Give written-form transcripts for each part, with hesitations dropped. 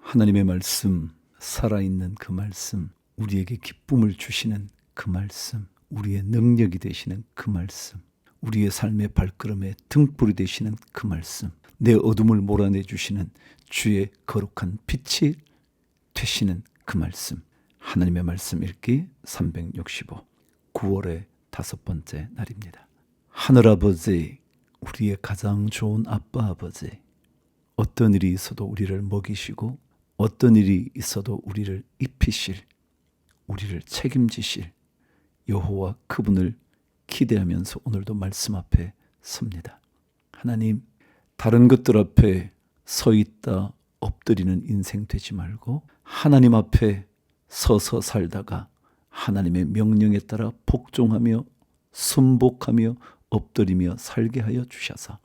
하나님의 말씀, 살아있는 그 말씀, 우리에게 기쁨을 주시는 그 말씀, 우리의 능력이 되시는 그 말씀, 우리의 삶의 발걸음에 등불이 되시는 그 말씀, 내 어둠을 몰아내 주시는 주의 거룩한 빛이 되시는 그 말씀. 하나님의 말씀 읽기 365, 9월의 5번째 날입니다. 하늘아버지, 우리의 가장 좋은 아빠 아버지, 어떤 일이 있어도 우리를 먹이시고 어떤 일이 있어도 우리를 입히실, 우리를 책임지실 여호와, 그분을 기대하면서 오늘도 말씀 앞에 섭니다. 하나님, 다른 것들 앞에 서 있다 엎드리는 인생 되지 말고 하나님 앞에 서서 살다가 하나님의 명령에 따라 복종하며 순복하며 엎드리며 살게 하여 주셔서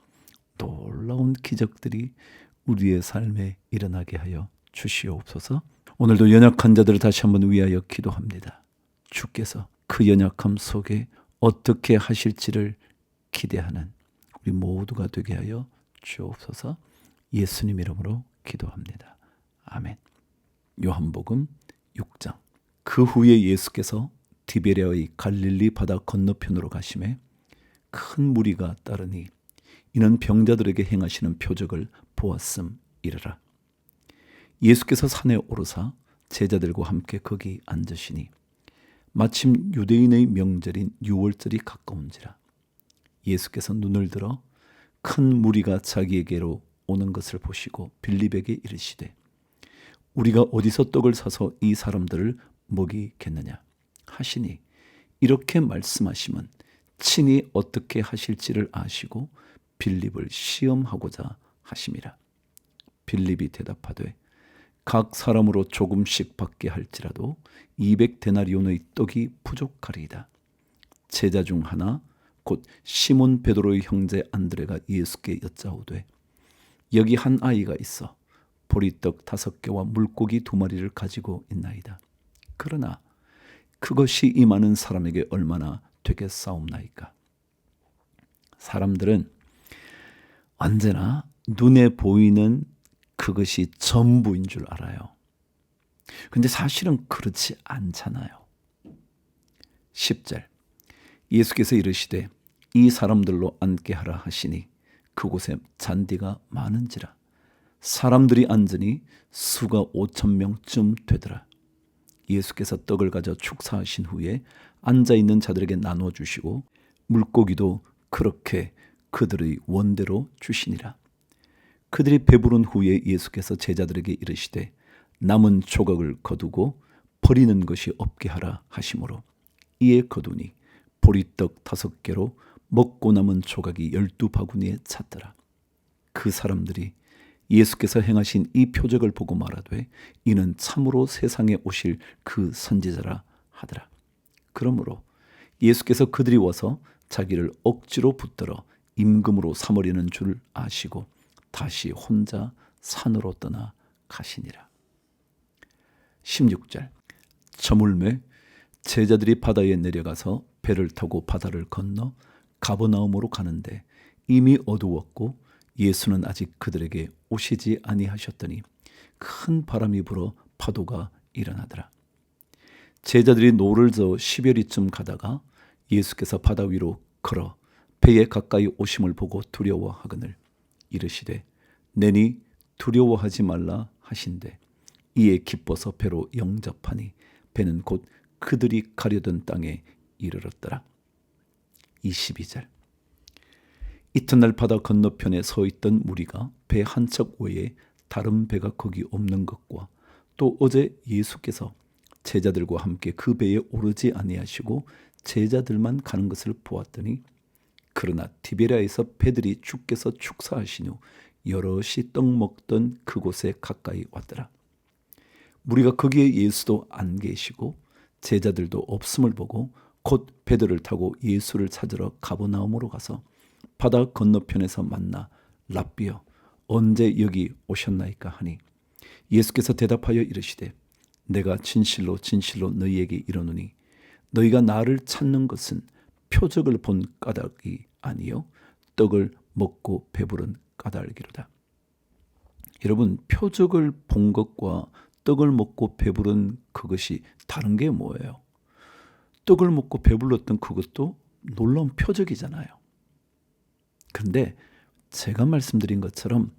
놀라운 기적들이 우리의 삶에 일어나게 하여 주시옵소서. 오늘도 연약한 자들을 다시 한번 위하여 기도합니다. 주께서 그 연약함 속에 어떻게 하실지를 기대하는 우리 모두가 되게 하여 주옵소서. 예수님 이름으로 기도합니다. 아멘. 요한복음 6장. 그 후에 예수께서 디베랴의 갈릴리 바다 건너편으로 가시매 큰 무리가 따르니 이는 병자들에게 행하시는 표적을 보았음이르라. 예수께서 산에 오르사 제자들과 함께 거기 앉으시니 마침 유대인의 명절인 유월절이 가까운지라. 예수께서 눈을 들어 큰 무리가 자기에게로 오는 것을 보시고 빌립에게 이르시되 우리가 어디서 떡을 사서 이 사람들을 먹이겠느냐 하시니 이렇게 말씀하시면 친히 어떻게 하실지를 아시고 빌립을 시험하고자 하심이라. 빌립이 대답하되 각 사람으로 조금씩 받게 할지라도 200데나리온의 떡이 부족하리이다. 제자 중 하나 곧 시몬 베드로의 형제 안드레가 예수께 여짜오되 여기 한 아이가 있어 보리떡 5개와 물고기 2마리를 가지고 있나이다. 그러나 그것이 이 많은 사람에게 얼마나 되겠사옵나이까. 사람들은 언제나 눈에 보이는 그것이 전부인 줄 알아요. 근데 사실은 그렇지 않잖아요. 10절. 예수께서 이르시되 이 사람들로 앉게 하라 하시니 그곳에 잔디가 많은지라. 사람들이 앉으니 수가 5,000명쯤 되더라. 예수께서 떡을 가져 축사하신 후에 앉아있는 자들에게 나눠주시고 물고기도 그렇게 그들의 원대로 주시니라. 그들이 배부른 후에 예수께서 제자들에게 이르시되 남은 조각을 거두고 버리는 것이 없게 하라 하시므로 이에 거두니 보리떡 5개로 먹고 남은 조각이 12바구니에 찼더라. 그 사람들이 예수께서 행하신 이 표적을 보고 말하되 이는 참으로 세상에 오실 그 선지자라 하더라. 그러므로 예수께서 그들이 와서 자기를 억지로 붙들어 임금으로 삼으려는 줄 아시고 다시 혼자 산으로 떠나 가시니라. 16절. 저물매 제자들이 바다에 내려가서 배를 타고 바다를 건너 가버나움으로 가는데 이미 어두웠고 예수는 아직 그들에게 오시지 아니하셨더니 큰 바람이 불어 파도가 일어나더라. 제자들이 노를 저어 10여리쯤 가다가 예수께서 바다 위로 걸어 배에 가까이 오심을 보고 두려워하거늘 이르시되 내니 두려워하지 말라 하신대 이에 기뻐서 배로 영접하니 배는 곧 그들이 가려던 땅에 이르렀더라. 22절. 이튿날 바다 건너편에 서 있던 무리가 배 한 척 외에 다른 배가 거기 없는 것과 또 어제 예수께서 제자들과 함께 그 배에 오르지 아니하시고 제자들만 가는 것을 보았더니 그러나 디베랴에서 배들이 주께서 축사하신 후 여럿이 떡 먹던 그곳에 가까이 왔더라. 무리가 거기에 예수도 안 계시고 제자들도 없음을 보고 곧 배들을 타고 예수를 찾으러 가버나움으로 가서 바다 건너편에서 만나 랍비여 언제 여기 오셨나이까 하니 예수께서 대답하여 이르시되 내가 진실로 진실로 너희에게 이르노니 너희가 나를 찾는 것은 표적을 본 까닭이 아니요 떡을 먹고 배부른 까닭이로다. 여러분, 표적을 본 것과 떡을 먹고 배부른 그것이 다른 게 뭐예요? 떡을 먹고 배불렀던 그것도 놀라운 표적이잖아요. 그런데 제가 말씀드린 것처럼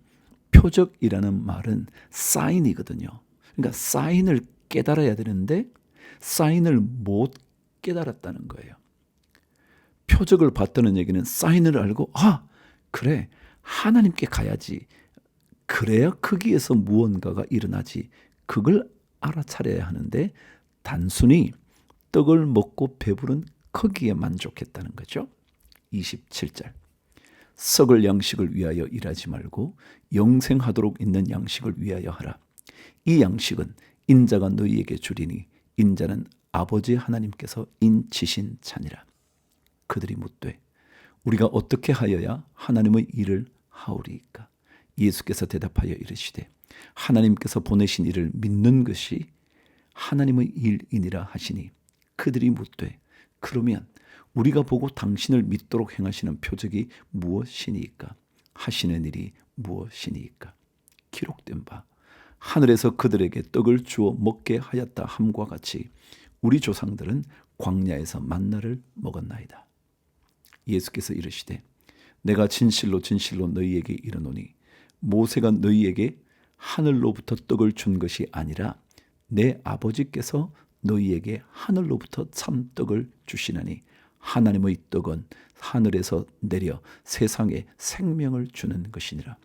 표적이라는 말은 사인이거든요. 그러니까 사인을 깨달아야 되는데 사인을 못 깨달았다는 거예요. 표적을 봤다는 얘기는 사인을 알고 그래, 하나님께 가야지. 그래야 거기에서 무언가가 일어나지. 그걸 알아차려야 하는데 단순히 떡을 먹고 배부른 거기에 만족했다는 거죠. 27절. 썩을 양식을 위하여 일하지 말고 영생하도록 있는 양식을 위하여 하라. 이 양식은 인자가 너희에게 주리니 인자는 아버지 하나님께서 인치신 잔이라. 그들이 묻되 우리가 어떻게 하여야 하나님의 일을 하오리이까? 예수께서 대답하여 이르시되 하나님께서 보내신 이를 믿는 것이 하나님의 일이니라 하시니 그들이 묻되 그러면 우리가 보고 당신을 믿도록 행하시는 표적이 무엇이니까? 하시는 일이 무엇이니까? 기록된 바 하늘에서 그들에게 떡을 주어 먹게 하였다 함과 같이 우리 조상들은 광야에서 만나를 먹었나이다. 예수께서 이르시되 내가 진실로 진실로 너희에게 이르노니 모세가 너희에게 하늘로부터 떡을 준 것이 아니라 내 아버지께서 너희에게 하늘로부터 참 떡을 주시나니 하나님의 떡은 하늘에서 내려 세상에 생명을 주는 것이니라.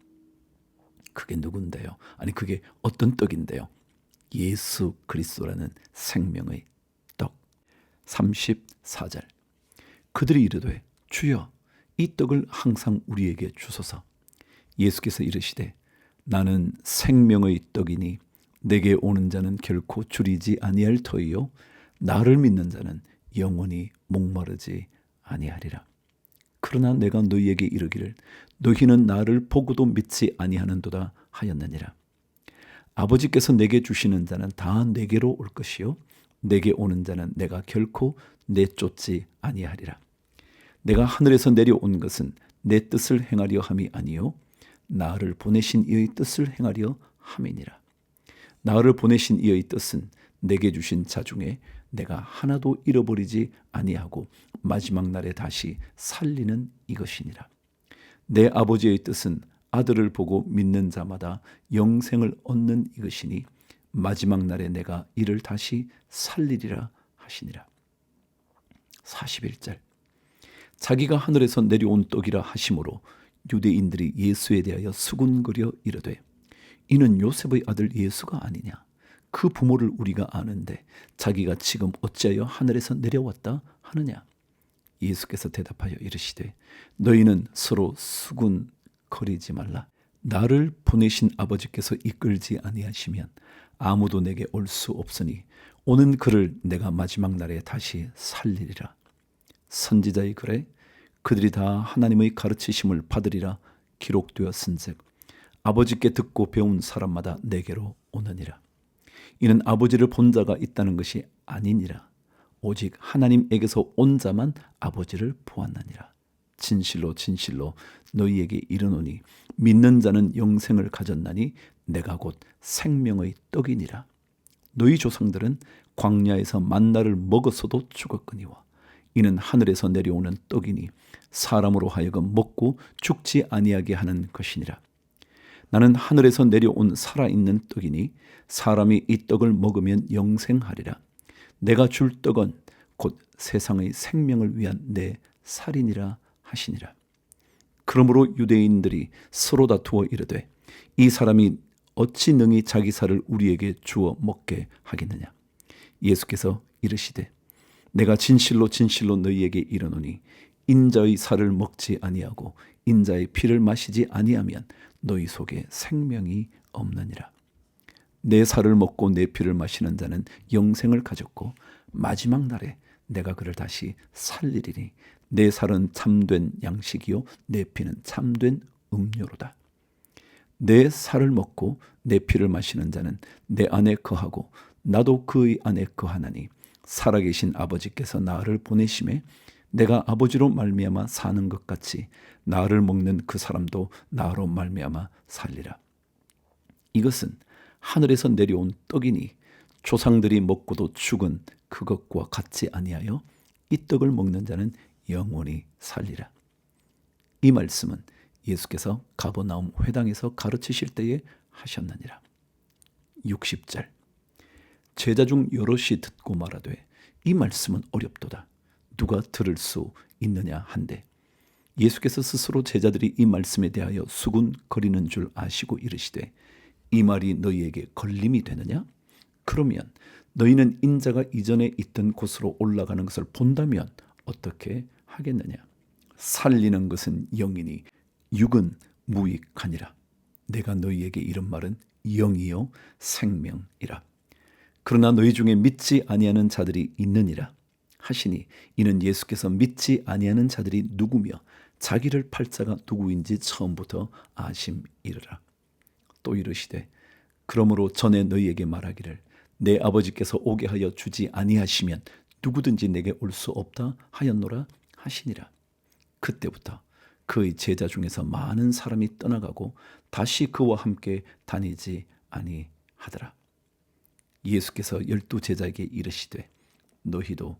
그게 누군데요? 아니 그게 어떤 떡인데요? 예수 그리스도라는 생명의 떡. 34절. 그들이 이르되 주여 이 떡을 항상 우리에게 주소서. 예수께서 이르시되 나는 생명의 떡이니 내게 오는 자는 결코 줄이지 아니할 터이요 나를 믿는 자는 영원히 목마르지 아니하리라. 그러나 내가 너희에게 이르기를 너희는 나를 보고도 믿지 아니하는도다 하였느니라. 아버지께서 내게 주시는 자는 다 내게로 올 것이요 내게 오는 자는 내가 결코 내쫓지 아니하리라. 내가 하늘에서 내려온 것은 내 뜻을 행하려 함이 아니요 나를 보내신 이의 뜻을 행하려 함이니라. 나를 보내신 이의 뜻은 내게 주신 자 중에 내가 하나도 잃어버리지 아니하고 마지막 날에 다시 살리는 이것이니라. 내 아버지의 뜻은 아들을 보고 믿는 자마다 영생을 얻는 이것이니 마지막 날에 내가 이를 다시 살리리라 하시니라. 41절. 자기가 하늘에서 내려온 떡이라 하심으로 유대인들이 예수에 대하여 수군거려 이르되 이는 요셉의 아들 예수가 아니냐? 그 부모를 우리가 아는데 자기가 지금 어찌하여 하늘에서 내려왔다 하느냐? 예수께서 대답하여 이르시되 너희는 서로 수군거리지 말라. 나를 보내신 아버지께서 이끌지 아니하시면 아무도 내게 올 수 없으니 오는 그를 내가 마지막 날에 다시 살리리라. 선지자의 글에 그들이 다 하나님의 가르치심을 받으리라 기록되었은즉 아버지께 듣고 배운 사람마다 내게로 오느니라. 이는 아버지를 본 자가 있다는 것이 아니니라. 오직 하나님에게서 온 자만 아버지를 보았느니라. 진실로 진실로 너희에게 이르노니 믿는 자는 영생을 가졌나니 내가 곧 생명의 떡이니라. 너희 조상들은 광야에서 만나를 먹었어도 죽었거니와 이는 하늘에서 내려오는 떡이니 사람으로 하여금 먹고 죽지 아니하게 하는 것이니라. 나는 하늘에서 내려온 살아있는 떡이니 사람이 이 떡을 먹으면 영생하리라. 내가 줄 떡은 곧 세상의 생명을 위한 내 살이니라 하시니라. 그러므로 유대인들이 서로 다투어 이르되 이 사람이 어찌 능히 자기 살을 우리에게 주어 먹게 하겠느냐? 예수께서 이르시되 내가 진실로 진실로 너희에게 이르노니 인자의 살을 먹지 아니하고 인자의 피를 마시지 아니하면 너희 속에 생명이 없느니라. 내 살을 먹고 내 피를 마시는 자는 영생을 가졌고 마지막 날에 내가 그를 다시 살리리니 내 살은 참된 양식이요 내 피는 참된 음료로다. 내 살을 먹고 내 피를 마시는 자는 내 안에 거하고 나도 그의 안에 거하나니 살아계신 아버지께서 나를 보내심에 내가 아버지로 말미암아 사는 것 같이 나를 먹는 그 사람도 나로 말미암아 살리라. 이것은 하늘에서 내려온 떡이니 조상들이 먹고도 죽은 그것과 같지 아니하여 이 떡을 먹는 자는 영원히 살리라. 이 말씀은 예수께서 가버나움 회당에서 가르치실 때에 하셨느니라. 60절. 제자 중 여럿이 듣고 말하되 이 말씀은 어렵도다. 누가 들을 수 있느냐 한데 예수께서 스스로 제자들이 이 말씀에 대하여 수군거리는 줄 아시고 이르시되 이 말이 너희에게 걸림이 되느냐? 그러면 너희는 인자가 이전에 있던 곳으로 올라가는 것을 본다면 어떻게 하겠느냐? 살리는 것은 영이니 육은 무익하니라. 내가 너희에게 이런 말은 영이요 생명이라. 그러나 너희 중에 믿지 아니하는 자들이 있느니라 하시니 이는 예수께서 믿지 아니하는 자들이 누구며 자기를 팔 자가 누구인지 처음부터 아심이르라. 또 이르시되 그러므로 전에 너희에게 말하기를 내 아버지께서 오게 하여 주지 아니하시면 누구든지 내게 올 수 없다 하였노라 하시니라. 그때부터 그의 제자 중에서 많은 사람이 떠나가고 다시 그와 함께 다니지 아니하더라. 예수께서 12 제자에게 이르시되 너희도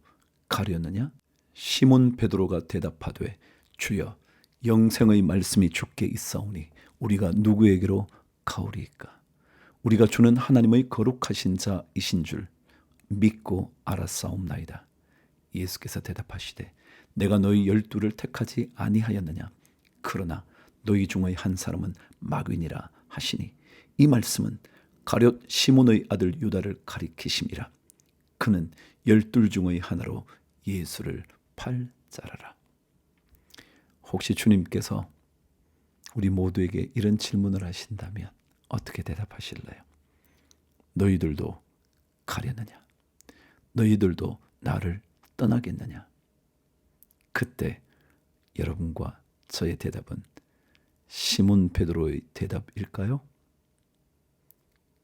가려느냐? 시몬 베드로가 대답하되 주여 영생의 말씀이 주께 있사오니 우리가 누구에게로 가오리이까? 우리가 주는 하나님의 거룩하신 자이신 줄 믿고 알았사옵나이다. 예수께서 대답하시되 내가 너희 12를 택하지 아니하였느냐? 그러나 너희 중의 한 사람은 마귀니라 하시니 이 말씀은 가룟 시몬의 아들 유다를 가리키심이라. 그는 12 중의 하나로 예수를 팔 자라라. 혹시 주님께서 우리 모두에게 이런 질문을 하신다면 어떻게 대답하실래요? 너희들도 가려느냐? 너희들도 나를 떠나겠느냐? 그때 여러분과 저의 대답은 시몬 베드로의 대답일까요?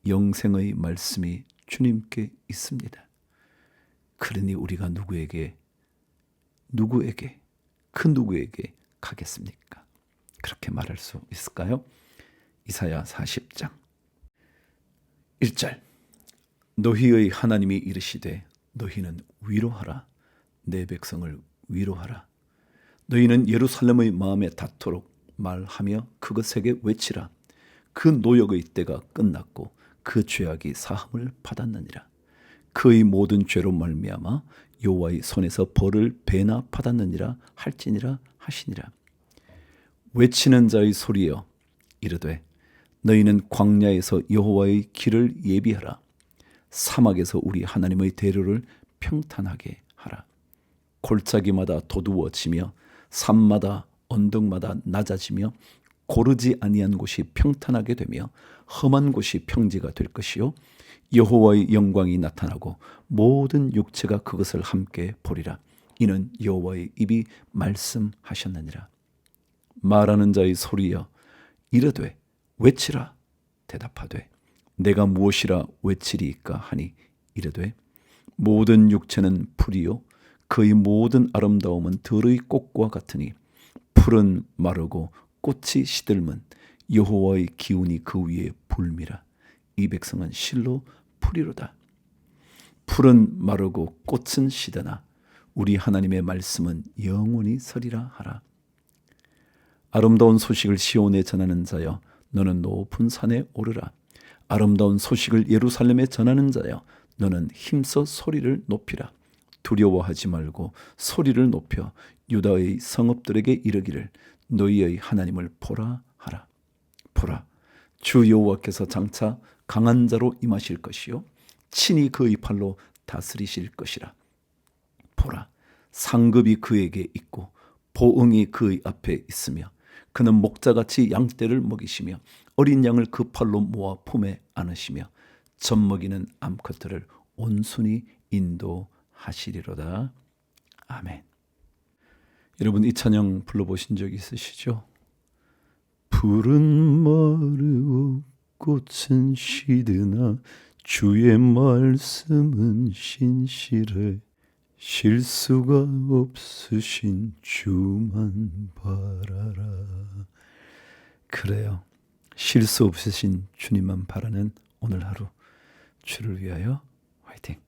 영생의 말씀이 주님께 있습니다. 그러니 우리가 누구에게 그 누구에게 가겠습니까? 그렇게 말할 수 있을까요? 이사야 40장 1절. 너희의 하나님이 이르시되 너희는 위로하라. 내 백성을 위로하라. 너희는 예루살렘의 마음에 닿도록 말하며 그것에게 외치라. 그 노역의 때가 끝났고 그 죄악이 사함을 받았느니라. 그의 모든 죄로 말미암아 여호와의 손에서 벌을 배나 받았느니라 할지니라 하시니라. 외치는 자의 소리여 이르되 너희는 광야에서 여호와의 길을 예비하라. 사막에서 우리 하나님의 대로를 평탄하게 하라. 골짜기마다 도두어지며 산마다 언덕마다 낮아지며 고르지 아니한 곳이 평탄하게 되며 험한 곳이 평지가 될 것이요 여호와의 영광이 나타나고 모든 육체가 그것을 함께 보리라. 이는 여호와의 입이 말씀하셨느니라. 말하는 자의 소리여 이르되 외치라. 대답하되 내가 무엇이라 외치리이까 하니 이르되 모든 육체는 풀이요 그의 모든 아름다움은 들의 꽃과 같으니 풀은 마르고 꽃이 시들면 여호와의 기운이 그 위에 불미라. 이 백성은 실로 풀이로다. 풀은 마르고 꽃은 시드나 우리 하나님의 말씀은 영원히 서리라 하라. 아름다운 소식을 시온에 전하는 자여 너는 높은 산에 오르라. 아름다운 소식을 예루살렘에 전하는 자여 너는 힘써 소리를 높이라. 두려워하지 말고 소리를 높여 유다의 성읍들에게 이르기를 너희의 하나님을 보라 하라. 보라, 주 여호와께서 장차 강한 자로 임하실 것이요 친히 그의 팔로 다스리실 것이라. 보라, 상급이 그에게 있고 보응이 그의 앞에 있으며 그는 목자같이 양떼를 먹이시며 어린 양을 그 팔로 모아 품에 안으시며 젖먹이는 암컷들을 온순히 인도하시리로다. 아멘. 여러분 이 찬양 불러보신 적 있으시죠? 풀은 마르고 꽃은 시드나 주의 말씀은 신실해 실수가 없으신 주만 바라라. 그래요. 실수 없으신 주님만 바라는 오늘 하루, 주를 위하여 화이팅!